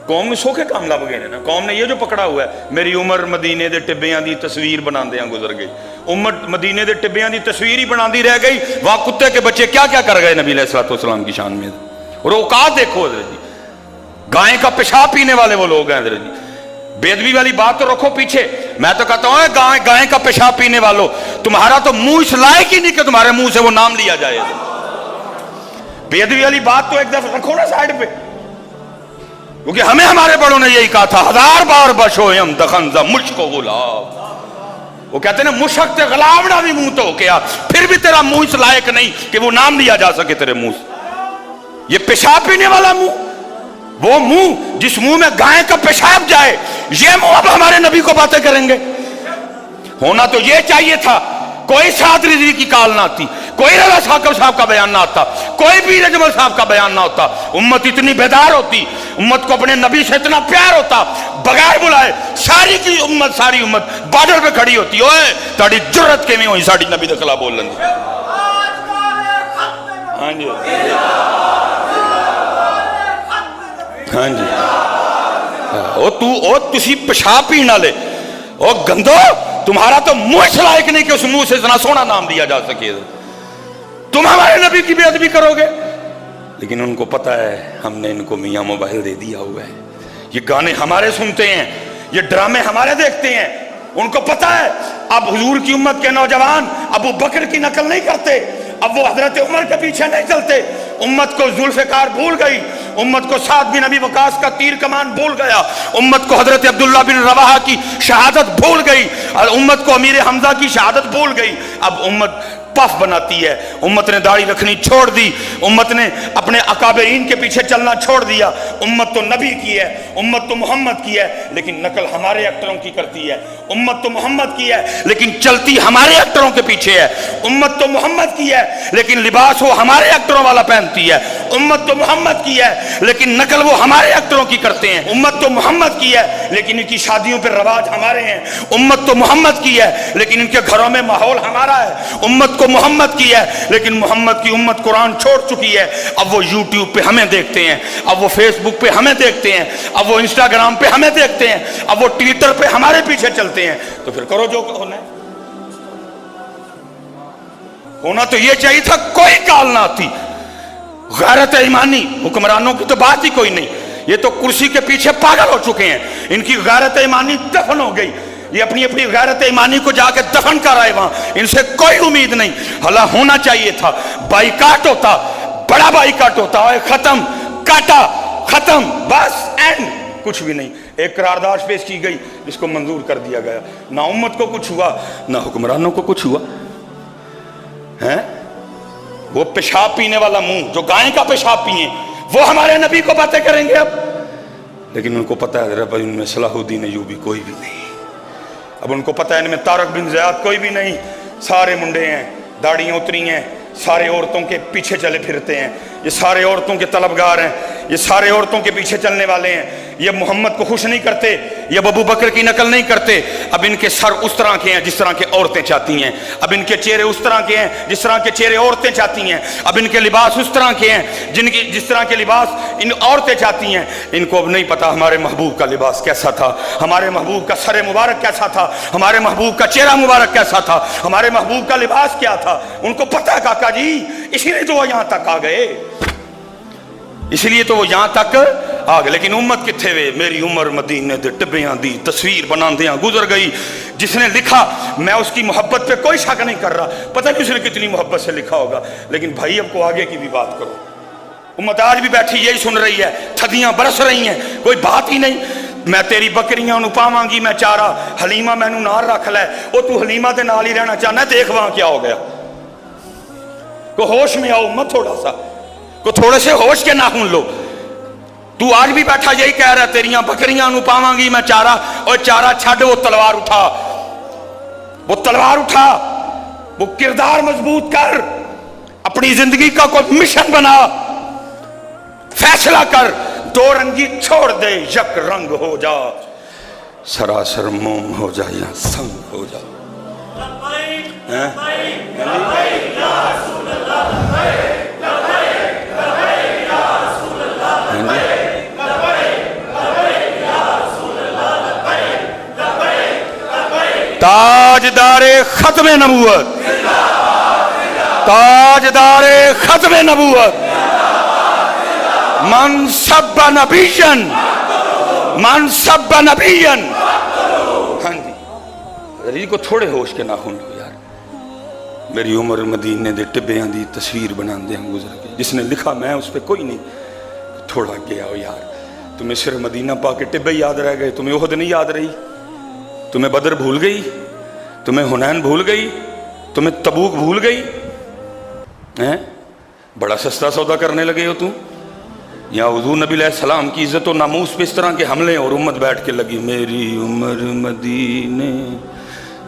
कौम सौखे काम लभ गए ने ना। कौम ने ये जो पकड़ा हुआ है, मेरी उम्र मदीने के टिब्बियां की तस्वीर बनाते गुजर गई। उम्र मदीने के टिब्बियां की तस्वीर ही बनाती रह गई। वहाँ कुत्ते के बच्चे क्या क्या कर गए नबी अलैहिस्सलाम की शान में। और औकात देखो हज़रत जी, गाय का पेशाब पीने वाले वो लोग हैं हज़रत जी। बेदबी वाली बात तो रखो पीछे, मैं तो कहता हूँ गाय का पेशाब पीने वालों, तुम्हारा तो मुंह इस लायक ही नहीं कि तुम्हारे मुंह से वो नाम लिया जाए। बेदबी वाली बात तो एक दफा रखो ना साइड पे, क्योंकि हमें हमारे बड़ों ने यही कहा था, 1000 बार बशो हम दखन मुश्क गुलाब। वो कहते ना मुशक ते गुलाबड़ा भी मुंह तो क्या, फिर भी तेरा मुंह इस लायक नहीं कि वो नाम लिया जा सके तेरे मुंह से। ये पेशाब पीने वाला मुंह, वो मुंह जिस मुंह में गाय का पेशाब जाए, ये मुंह अब हमारे नबी को बातें करेंगे। होना तो ये चाहिए था, कोई साद रिजवी की काल ना आती, कोई रजा साकब साहब का बयान ना आता, कोई भी अजमल साहब का बयान ना होता। उम्मत इतनी बेदार होती, उम्मत को अपने नबी से इतना प्यार होता, बगैर बुलाए सारी की उम्मत, सारी उम्मत बॉर्डर पे खड़ी होती। ओए ताड़ी जुर्रत किवें होई साडी नबी दे खिलाफ बोलण दी। हाँ जी हाँ जी, ओ तुसी पेशाब पीने वाले, ओ गंदो, तुम्हारा तो मुंह इस लायक नहीं कि उस मुंह से इतना सोना नाम दिया जा सके। तुम हमारे नबी की बेअदबी करोगे। लेकिन उनको पता है हमने इनको मियां मोबाइल दे दिया हुआ है, ये गाने हमारे सुनते हैं, ये ड्रामे हमारे देखते हैं। उनको पता है अब हुजूर की उम्मत के नौजवान अबू बकर की नकल नहीं करते, अब वो हजरत उमर के पीछे नहीं चलते। उम्मत को जुल्फ़िकार भूल गई, उम्मत को साद बिन अबी वकास का तीर कमान भूल गया, उम्मत को हजरत अब्दुल्ला बिन रवाहा की शहादत भूल गई, और उम्मत को अमीर हमजा की शहादत भूल गई। अब उम्मत पफ बनाती है, उम्मत ने दाढ़ी रखनी छोड़ दी, उम्मत ने अपने अकाबरीन के पीछे चलना छोड़ दिया। उम्मत तो नबी की है, उम्मत तो मोहम्मद की है, लेकिन नकल हमारे एक्टरों की करती है। उम्मत तो मोहम्मद की है, लेकिन चलती हमारे एक्टरों के पीछे है। उम्मत तो मोहम्मद की है, लेकिन लिबास वो हमारे एक्टरों वाला पहनती है। उम्मत तो मोहम्मद की है, लेकिन नकल वो हमारे एक्टरों की करते हैं। उम्मत तो मोहम्मद की है, लेकिन इनकी शादियों पर रवाज हमारे हैं। उम्मत तो मोहम्मद की है, लेकिन इनके घरों में माहौल हमारा है। उम्मत को मोहम्मद की है, लेकिन मोहम्मद की उम्मत कुरान छोड़ चुकी है। अब वो यूट्यूब पे हमें देखते हैं, अब वो फेसबुक पे हमें देखते हैं, अब वो इंस्टाग्राम पे हमें देखते हैं, अब वो ट्विटर पे हमारे पीछे चलते हैं। तो फिर करो जो होना है। होना तो ये चाहिए था कोई काल ना आती। गैरत ईमानी हुक्मरानों की तो बात ही कोई नहीं, ये तो कुर्सी के पीछे पागल हो चुके हैं, इनकी गैरत ईमानी दफन हो गई। ये अपनी अपनी गैरत ईमानी को जाके दफन कर आए वहां, इनसे कोई उम्मीद नहीं। हला होना चाहिए था, बाइकाट होता, बड़ा बाइकाट होता है, खत्म, काटा, खत्म, बस एंड, कुछ भी नहीं। एक करारदाद पेश की गई जिसको मंजूर कर दिया गया, ना उम्मत को कुछ हुआ ना हुक्मरानों को कुछ हुआ है। वो पेशाब पीने वाला मुंह जो गाय का पेशाब पिए, वो हमारे नबी को बातें करेंगे अब। लेकिन उनको पता है रब इनमें सलाहुद्दीन अय्यूबी कोई भी नहीं, अब उनको पता है इनमें तारक बिन ज़ियाद कोई भी नहीं। सारे मुंडे हैं, दाढ़ियाँ उतरी हैं, सारे औरतों के पीछे चले फिरते हैं, ये सारे औरतों के तलबगार हैं, ये सारे औरतों के पीछे चलने वाले हैं। ये मोहम्मद को खुश नहीं करते, ये अबू बकर की नकल नहीं करते। अब इनके सर उस तरह के हैं जिस तरह के औरतें चाहती हैं, अब इनके चेहरे उस तरह के हैं जिस तरह के चेहरे औरतें चाहती हैं, अब इनके लिबास उस तरह के हैं जिनकी जिस तरह के लिबास इन औरतें चाहती हैं। इनको अब नहीं पता हमारे महबूब का लिबास कैसा था, हमारे महबूब का सर मुबारक कैसा था, हमारे महबूब का चेहरा मुबारक कैसा था, हमारे महबूब का लिबास क्या था। उनको पता है काका जी, इसीलिए तो वो यहाँ तक आ गए, इसलिए तो वो यहाँ तक आ गए। लेकिन उम्मत किथे वे, मेरी उम्र मदीने दे टिब्बियां दी तस्वीर बनांदियां गुजर गई। जिसने लिखा मैं उसकी मोहब्बत पे कोई शक नहीं कर रहा, पता नहीं उसने कितनी मोहब्बत से लिखा होगा। लेकिन भाई अब को आगे की भी बात करो, उम्मत आज भी बैठी यही सुन रही है, थदियां बरस रही हैं, कोई बात ही नहीं। मैं तेरी बकरियां नु पावांगी मैं चारा, हलीमा मैनू नाल रख लै। ओ तू हलीमा दे नाल ही रहना चाहना, देख वहां क्या हो गया। को होश में आओ उम्मत, थोड़ा सा को थोड़े से होश के नाखून लो। तू आज भी बैठा यही कह रहा तेरियां बकरियां नु पावांगी मैं चारा, और चारा छड़, वो तलवार उठा, वो तलवार उठा, वो किरदार मजबूत कर, अपनी जिंदगी का कोई मिशन बना, फैसला कर, दो रंगी छोड़ दे, यक रंग हो जा, सरासर मोम हो जा या संग हो जा। ताजदार खत्म नबूवत, ताजदार खत्म नबूवत, मन सब्बा नबीयन, मन सब्बा नबीयन। हाँ जी, को थोड़े होश के नाखून लो यार। मेरी उम्र मदीने दे टिब्बियां दी तस्वीर बनाते हैं गुजर के, जिसने लिखा मैं उस पर कोई नहीं। थोड़ा गया हो यार, तुम्हें सिर्फ मदीना पा के टिब्बे याद रह गए, तुम्हें ओहद नहीं याद रही, तुम्हें बदर भूल गई, तुम्हें हुनैन भूल गई, तुम्हें तबूक भूल गई हैं? बड़ा सस्ता सौदा करने लगे हो तुम। या हुजूर नबी अलैहिस्सलाम की इज्जत और नामूस पे इस तरह के हमले, और उम्मत बैठ के लगी मेरी उम्र मदीने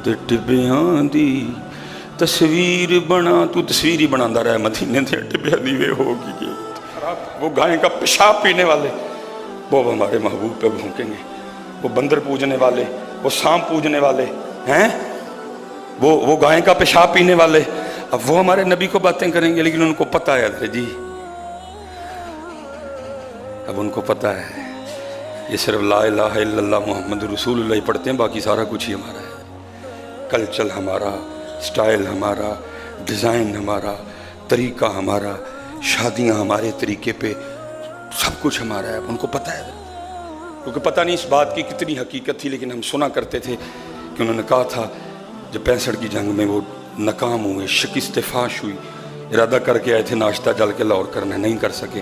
दे टिब्बियां दी तस्वीर बना। तू तस्वीर ही बनाता रहा मदीने दे टिब्बियां दी, वे होगी वो गाय का पेशाब पीने वाले वो हमारे महबूब पे भूकेंगे, वो बंदर पूजने वाले, वो सांप पूजने वाले हैं, वो गाय का पेशाब पीने वाले, अब वो हमारे नबी को बातें करेंगे। लेकिन उनको पता है अरे जी, अब उनको पता है ये सिर्फ ला इलाहा इल्लल्लाह मुहम्मद रसूलुल्लाह ही पढ़ते हैं, बाकी सारा कुछ ही हमारा है। कल्चर हमारा, स्टाइल हमारा, डिज़ाइन हमारा, तरीका हमारा, शादियां हमारे तरीके पे, सब कुछ हमारा है। उनको पता है, क्योंकि पता नहीं इस बात की कितनी हकीकत थी, लेकिन हम सुना करते थे कि उन्होंने कहा था जब 65 की जंग में वो नाकाम हुए, शिकस्त फाश हुई, इरादा करके आए थे नाश्ता जल के लाहौर करना, नहीं कर सके,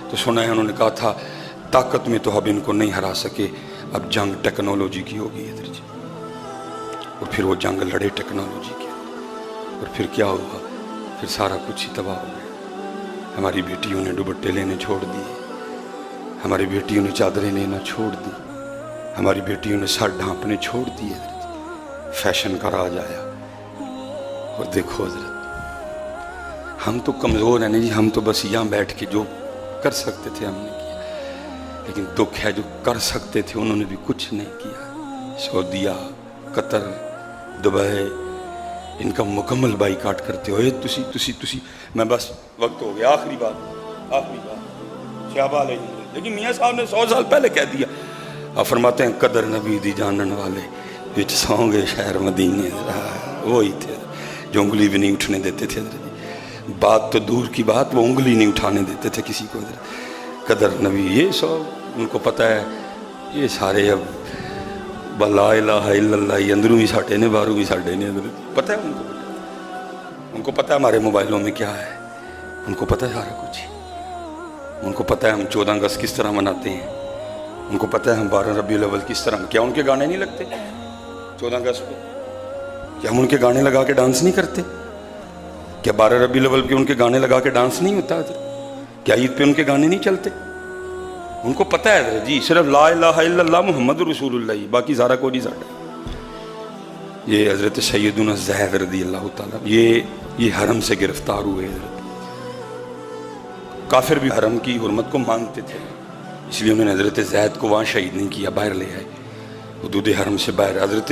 तो सुना है उन्होंने कहा था ताकत में तो अब इनको नहीं हरा सके, अब जंग टेक्नोलॉजी की होगी इधर जी। और फिर वो जंग लड़े टेक्नोलॉजी के, और फिर क्या हुआ, फिर सारा कुछ ही तबाह हो गया। हमारी बेटियों ने दुपट्टे लेने छोड़ दिए, हमारी बेटियों ने चादरें लेना छोड़ दी, हमारी बेटियों ने सर ढांपने छोड़ दिए, फैशन का राज आया। और देखो हजरत, हम तो कमज़ोर हैं नहीं जी, हम तो बस यहाँ बैठ के जो कर सकते थे हमने किया, लेकिन दुख है जो कर सकते थे उन्होंने भी कुछ नहीं किया। सऊदीया, कतर, दुबई, इनका मुकम्मल बाईकाट करते हो। तुसी मैं बस वक्त हो गया, आखिरी बात शाबाश है। लेकिन मियाँ साहब ने 100 साल पहले कह दिया। आप फरमाते हैं कदर नबी दी जानन वाले विच सौंगे शहर मदीने, वही थे जो उंगली भी नहीं उठने देते थे। बात तो दूर की बात, वो उंगली नहीं उठाने देते थे किसी को। कदर नबी ये सब उनको पता है। ये सारे अब ला इलाहा इल्लल्लाह अंदरों भी साढ़े ने, बाहरों भी साढ़े ने, पता है उनको पता है हमारे मोबाइलों में क्या है, उनको पता है सारा कुछ। उनको पता है हम 14 अगस्त किस तरह मनाते हैं, उनको पता है हम 12 रबीउल अव्वल किस तरह। क्या उनके गाने नहीं लगते 14 अगस्त पे? क्या हम उनके गाने लगा के डांस नहीं करते? क्या 12 रबीउल अव्वल पे उनके गाने लगा के डांस नहीं होता? क्या ईद पे उनके गाने नहीं चलते? उनको पता है जी, सिर्फ ला इलाहा इल्लल्लाह मुहम्मद रसूलुल्लाह, बाकी सारा कोई नहीं साढ़ा। ये हज़रत सैयदुना ज़ैद रज़ी अल्लाह ताला ये हरम से गिरफ्तार हुए। काफिर भी हरम की हुर्मत को मानते थे, इसलिए उन्होंने हज़रत ज़ैद को वहाँ शहीद नहीं किया, बाहर ले आए हुदूद हरम से बाहर। हज़रत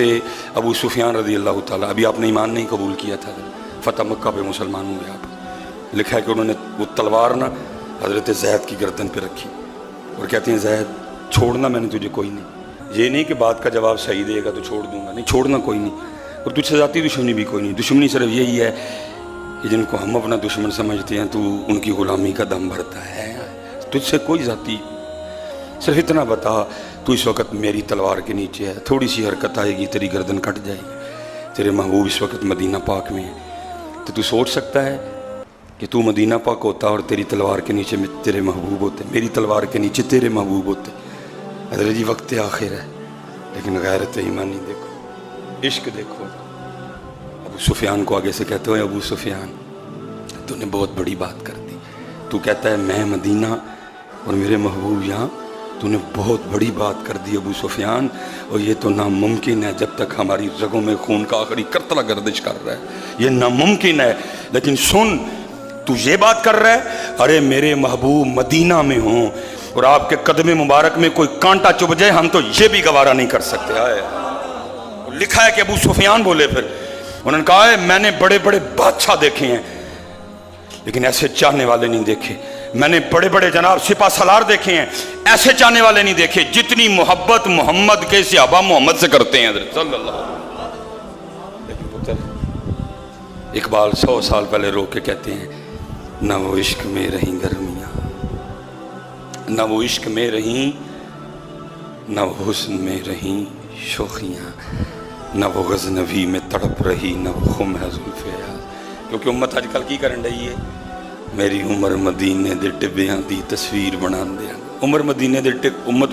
अबू सुफियान रज़ी अल्लाह ताला, अभी आपने ईमान नहीं कबूल किया था, फ़तह मक्का पे मुसलमान हुए आप। लिखा है कि उन्होंने वो तलवार ना हज़रत ज़ैद की गर्दन पे रखी और कहते हैं ज़ैद छोड़ना मैंने तुझे कोई नहीं। ये नहीं कि बात का जवाब सही देगा तो छोड़ दूंगा, नहीं छोड़ना कोई नहीं। और तुझसे ज़ाती दुश्मनी भी कोई नहीं। दुश्मनी सिर्फ यही है कि जिनको हम अपना दुश्मन समझते हैं तो उनकी ग़ुलामी का दम भरता है। तुझसे कोई ज़ाती, सिर्फ इतना बता तू इस वक्त मेरी तलवार के नीचे है, थोड़ी सी हरकत आएगी तेरी गर्दन कट जाएगी। तेरे महबूब इस वक्त मदीना पाक में है, तो तू सोच सकता है कि तू मदीना पाक होता और तेरी तलवार के नीचे में तेरे महबूब होते, मेरी तलवार के नीचे तेरे महबूब होते। हज़रत जी वक्त आखिर है, लेकिन गैरत ईमानी देखो, इश्क देखो। अबू सुफियान को आगे से कहते हो अबू सुफियान तूने बहुत बड़ी बात कर दी। तू कहता है मैं मदीना और मेरे महबूब यहाँ, तूने बहुत बड़ी बात कर दी अबू सुफियान। और ये तो नामुमकिन है जब तक हमारी रगों में खून का आखिरी करतला गर्दिश कर रहा है, ये नामुमकिन है। लेकिन सुन, तू ये बात कर रहा है अरे मेरे महबूब मदीना में हों और आपके कदम मुबारक में कोई कांटा चुभ जाए, हम तो ये भी गवारा नहीं कर सकते। आए लिखा है कि अबू सुफियान बोले, फिर उन्होंने कहा है मैंने बड़े बड़े बादशाह देखे हैं लेकिन ऐसे चाहने वाले नहीं देखे। मैंने बड़े बड़े जनाब सिपा सलार देखे हैं, ऐसे चाहने वाले नहीं देखे जितनी मोहब्बत मोहम्मद के सहाबा मोहम्मद से करते हैं। اقبال 100 سال پہلے رو کے کہتے ہیں نہ وہ عشق میں رہیں گرمیاں، نہ وہ عشق میں رہیں، نہ وہ حسن میں رہیں شوخیاں، نہ وہ غزنوی میں تڑپ رہی، نہ وہ خم ہے زلف یار۔ کیونکہ امت اج کل کی کرن رہی ہے، میری عمر مدینے دے ٹبیاں دی تصویر بنان دیا، امت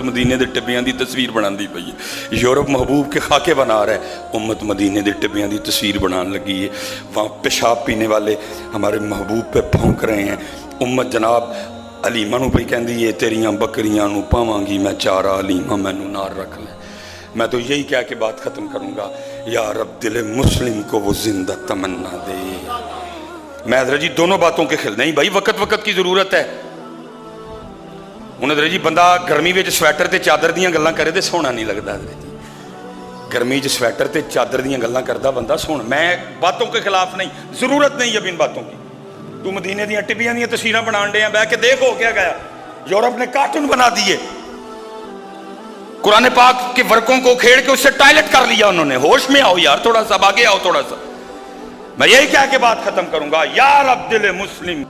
مدینے دے ٹبیاں دی تصویر بنان دی پئی ہے۔ یورپ محبوب کے خاکے بنا رہا ہے، امت مدینے دے ٹبیاں دی تصویر بنان لگی ہے۔ وہاں پیشاب پینے والے ہمارے محبوب پہ پھونک رہے ہیں، امت جناب علیمہ نو پہ کہندی ہے تیریاں بکریاں نو پاواں گی میں چارہ، علیمہ مینوں نال رکھ لیں۔ میں تو یہی کہہ کے بات ختم کروں گا، یا رب دل مسلم کو وہ زندہ تمنا دے۔ میں حضرت جی دونوں باتوں کے خل نہیں بھائی، وقت کی ضرورت ہے۔ حضرت جی بندہ گرمی وچ سویٹر تے چادر دیاں گلاں کرے تے سونا نہیں لگتا۔ حضرت جی گرمی چ سویٹر تے چادر دیاں گلاں کردا بندہ سونا، میں باتوں کے خلاف نہیں، ضرورت نہیں اب ان باتوں کی۔ تو مدینے دیاں ٹبیاں دیاں تصویراں بنان ڈے ہیں، بیٹھ کے دیکھ ہو کیا گیا، یورپ نے کارٹون بنا دیے، قرآن پاک کے ورقوں کو کھیڑ کے اس سے ٹائلٹ کر لیا انہوں نے۔ ہوش میں آؤ یار، تھوڑا سا آگے آؤ تھوڑا سا۔ میں یہی کہہ کے بات ختم کروں گا، یا رب دل مسلم